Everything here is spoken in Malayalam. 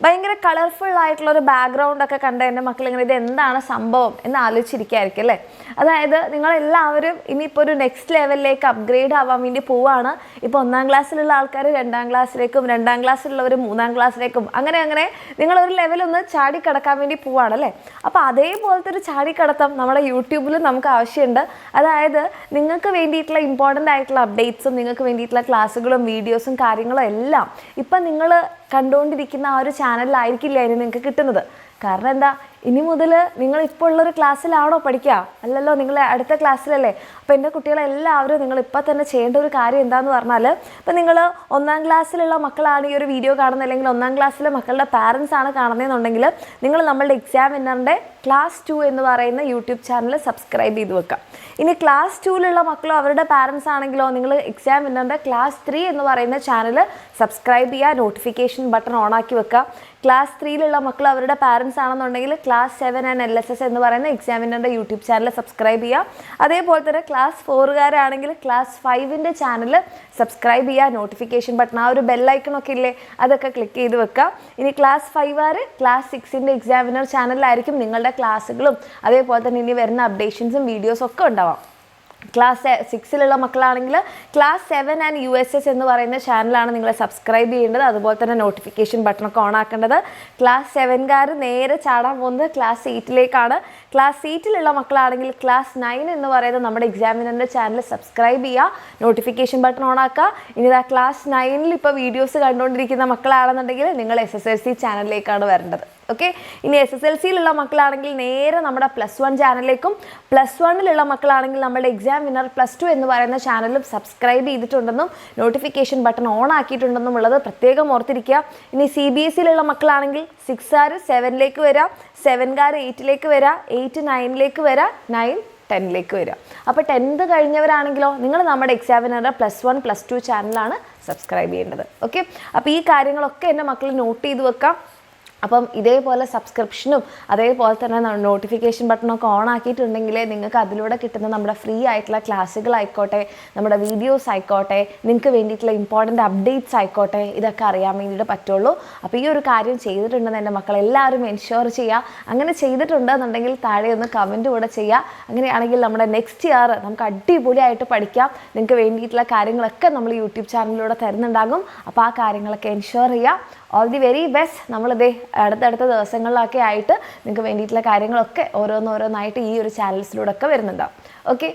ഭയങ്കര കളർഫുൾ ആയിട്ടുള്ള ഒരു ബാക്ക്ഗ്രൗണ്ട് ഒക്കെ കണ്ട എൻ്റെ മക്കളിങ്ങനെ ഇത് എന്താണ് സംഭവം എന്ന് ആലോചിച്ചിരിക്കുകയായിരിക്കും അല്ലേ. അതായത് നിങ്ങളെല്ലാവരും ഇനിയിപ്പോൾ ഒരു നെക്സ്റ്റ് ലെവലിലേക്ക് അപ്ഗ്രേഡ് ആവാൻ വേണ്ടി പോവുകയാണ്. ഇപ്പോൾ 1ാം ക്ലാസ്സിലുള്ള ആൾക്കാർ 2ാം ക്ലാസ്സിലേക്കും 2ാം ക്ലാസ്സിലുള്ളവർ 3ാം ക്ലാസ്സിലേക്കും അങ്ങനെ നിങ്ങളൊരു ലെവലൊന്ന് ചാടിക്കടക്കാൻ വേണ്ടി പോവുകയാണല്ലേ. അപ്പോൾ അതേപോലത്തെ ഒരു ചാടിക്കടത്തം നമ്മുടെ യൂട്യൂബിൽ നമുക്ക് ആവശ്യമുണ്ട്. അതായത് നിങ്ങൾക്ക് വേണ്ടിയിട്ടുള്ള ഇമ്പോർട്ടൻ്റ് ആയിട്ടുള്ള അപ്ഡേറ്റ്സും നിങ്ങൾക്ക് വേണ്ടിയിട്ടുള്ള ക്ലാസ്സുകളും വീഡിയോസും കാര്യങ്ങളും എല്ലാം ഇപ്പം നിങ്ങൾ കണ്ടുകൊണ്ടിരിക്കുന്ന ആ ഒരു ചാനലിലായിരിക്കില്ല അതിന് നിങ്ങൾക്ക് കിട്ടുന്നത്. കാരണം എന്താ, ഇനി മുതൽ നിങ്ങൾ ഇപ്പോൾ ഉള്ളൊരു ക്ലാസ്സിലാണോ പഠിക്കുക? അല്ലല്ലോ, നിങ്ങൾ അടുത്ത ക്ലാസ്സിലല്ലേ. അപ്പോൾ എൻ്റെ കുട്ടികളെല്ലാവരും നിങ്ങൾ ഇപ്പോൾ തന്നെ ചെയ്യേണ്ട ഒരു കാര്യം എന്താണെന്ന് പറഞ്ഞാൽ, ഇപ്പം നിങ്ങൾ 1ാം ക്ലാസ്സിലുള്ള മക്കളാണ് ഈ ഒരു വീഡിയോ കാണുന്നത്, അല്ലെങ്കിൽ 1ാം ക്ലാസ്സിലെ മക്കളുടെ പാരൻസ് ആണ് കാണുന്നതെന്നുണ്ടെങ്കിൽ നിങ്ങൾ നമ്മളുടെ എക്സാം വിന്നറിൻ്റെ ക്ലാസ് 2 എന്ന് പറയുന്ന യൂട്യൂബ് ചാനൽ സബ്സ്ക്രൈബ് ചെയ്ത് വെക്കുക. ഇനി ക്ലാസ് 2ലുള്ള മക്കളോ അവരുടെ പാരൻസ് ആണെങ്കിലോ നിങ്ങൾ എക്സാം വിന്നറിൻ്റെ ക്ലാസ് 3 എന്ന് പറയുന്ന ചാനൽ സബ്സ്ക്രൈബ് ചെയ്യുക, നോട്ടിഫിക്കേഷൻ ബട്ടൺ ഓണാക്കി വെക്കുക. ക്ലാസ് 3ലുള്ള മക്കൾ അവരുടെ പാരൻസ് ആണെന്നുണ്ടെങ്കിൽ ക്ലാസ് 7 ആൻഡ് LSS എന്ന് പറയുന്ന എക്സാമിനറിൻ്റെ യൂട്യൂബ് ചാനൽ സബ്സ്ക്രൈബ് ചെയ്യുക. അതേപോലെ തന്നെ ക്ലാസ് 4കാരാണെങ്കിൽ ക്ലാസ് 5ൻ്റെ ചാനൽ സബ്സ്ക്രൈബ് ചെയ്യുക, നോട്ടിഫിക്കേഷൻ ബട്ടൺ ആ ഒരു ബെല്ലൈക്കണൊക്കെ ഇല്ലേ അതൊക്കെ ക്ലിക്ക് ചെയ്ത് വെക്കുക. ഇനി ക്ലാസ് 5കാർ ക്ലാസ് 6ൻ്റെ എക്സാമിനർ ചാനലിലായിരിക്കും നിങ്ങളുടെ ക്ലാസ്സുകളും അതേപോലെ തന്നെ ഇനി വരുന്ന അപ്ഡേഷൻസും വീഡിയോസും ഒക്കെ ഉണ്ടാവാം. ക്ലാസ് 6ലുള്ള മക്കളാണെങ്കിൽ ക്ലാസ് 7 ആൻഡ് USS എന്ന് പറയുന്ന ചാനലാണ് നിങ്ങൾ സബ്സ്ക്രൈബ് ചെയ്യേണ്ടത്. അതുപോലെ തന്നെ നോട്ടിഫിക്കേഷൻ ബട്ടണൊക്കെ ഓൺ ആക്കേണ്ടത്. ക്ലാസ് 7കാർ നേരെ ചാടാൻ പോകുന്നത് ക്ലാസ് 8ലേക്കാണ്. ക്ലാസ് 8ലുള്ള മക്കളാണെങ്കിൽ ക്ലാസ് 9 എന്ന് പറയുന്നത് നമ്മുടെ എക്സാമിനറിൻ്റെ ചാനൽ സബ്സ്ക്രൈബ് ചെയ്യുക, നോട്ടിഫിക്കേഷൻ ബട്ടൺ ഓൺ ആക്കുക. ഇനി ഇതാ ക്ലാസ് 9ൽ ഇപ്പോൾ വീഡിയോസ് കണ്ടുകൊണ്ടിരിക്കുന്ന മക്കളാണെന്നുണ്ടെങ്കിൽ നിങ്ങൾ SSLC ചാനലിലേക്കാണ് വരേണ്ടത്. ഓക്കെ, ഇനി SSLCയിലുള്ള മക്കളാണെങ്കിൽ നേരെ നമ്മുടെ +1 ചാനലിലേക്കും, +1ലുള്ള മക്കളാണെങ്കിൽ നമ്മുടെ എക്സാം വിന്നർ +2 എന്ന് പറയുന്ന ചാനലും സബ്സ്ക്രൈബ് ചെയ്തിട്ടുണ്ടെന്നും നോട്ടിഫിക്കേഷൻ ബട്ടൺ ഓൺ ആക്കിയിട്ടുണ്ടെന്നും ഉള്ളത് പ്രത്യേകം ഓർത്തിരിക്കുക. ഇനി CBSEയിലുള്ള മക്കളാണെങ്കിൽ 6കാർ 7ലേക്ക് വരാം, 7കാർ 8ലേക്ക് വരാം, 8 9ലേക്ക് വരാം, 9 10ലേക്ക് വരിക. അപ്പോൾ 10th കഴിഞ്ഞവരാണെങ്കിലോ നിങ്ങൾ നമ്മുടെ എക്സാമിനറുടെ +1 +2 ചാനലാണ് സബ്സ്ക്രൈബ് ചെയ്യേണ്ടത്. ഓക്കെ, അപ്പോൾ ഈ കാര്യങ്ങളൊക്കെ എൻ്റെ മക്കൾ നോട്ട് ചെയ്ത് വെക്കാം. അപ്പം ഇതേപോലെ സബ്സ്ക്രിപ്ഷനും അതേപോലെ തന്നെ നോട്ടിഫിക്കേഷൻ ബട്ടണൊക്കെ ഓൺ ആക്കിയിട്ടുണ്ടെങ്കിൽ നിങ്ങൾക്ക് അതിലൂടെ കിട്ടുന്ന നമ്മുടെ ഫ്രീ ആയിട്ടുള്ള ക്ലാസ്സുകളായിക്കോട്ടെ, നമ്മുടെ വീഡിയോസ് ആയിക്കോട്ടെ, നിങ്ങൾക്ക് വേണ്ടിയിട്ടുള്ള ഇമ്പോർട്ടൻ്റ് അപ്ഡേറ്റ്സ് ആയിക്കോട്ടെ, ഇതൊക്കെ അറിയാൻ വേണ്ടിയിട്ട് പറ്റുള്ളൂ. അപ്പോൾ ഈ ഒരു കാര്യം ചെയ്തിട്ടുണ്ടെന്ന് എൻ്റെ മക്കളെല്ലാവരും എൻഷുർ ചെയ്യുക. അങ്ങനെ ചെയ്തിട്ടുണ്ടെന്നുണ്ടെങ്കിൽ താഴെ ഒന്ന് കമൻറ്റ് കൂടെ ചെയ്യുക. അങ്ങനെയാണെങ്കിൽ നമ്മുടെ നെക്സ്റ്റ് ഇയർ നമുക്ക് അടിപൊളിയായിട്ട് പഠിക്കാം. നിങ്ങൾക്ക് വേണ്ടിയിട്ടുള്ള കാര്യങ്ങളൊക്കെ നമ്മൾ യൂട്യൂബ് ചാനലിലൂടെ തരുന്നുണ്ടാകും. അപ്പോൾ ആ കാര്യങ്ങളൊക്കെ എൻഷുർ ചെയ്യുക. All the very best. നമ്മളിതേ അടുത്തടുത്ത ദിവസങ്ങളിലൊക്കെ ആയിട്ട് നിങ്ങൾക്ക് വേണ്ടിയിട്ടുള്ള കാര്യങ്ങളൊക്കെ ഓരോന്നോരോന്നായിട്ട് ഈ ഒരു ചാനൽസിലൂടെ ഒക്കെ വരുന്നുണ്ടാവും. ഓക്കെ.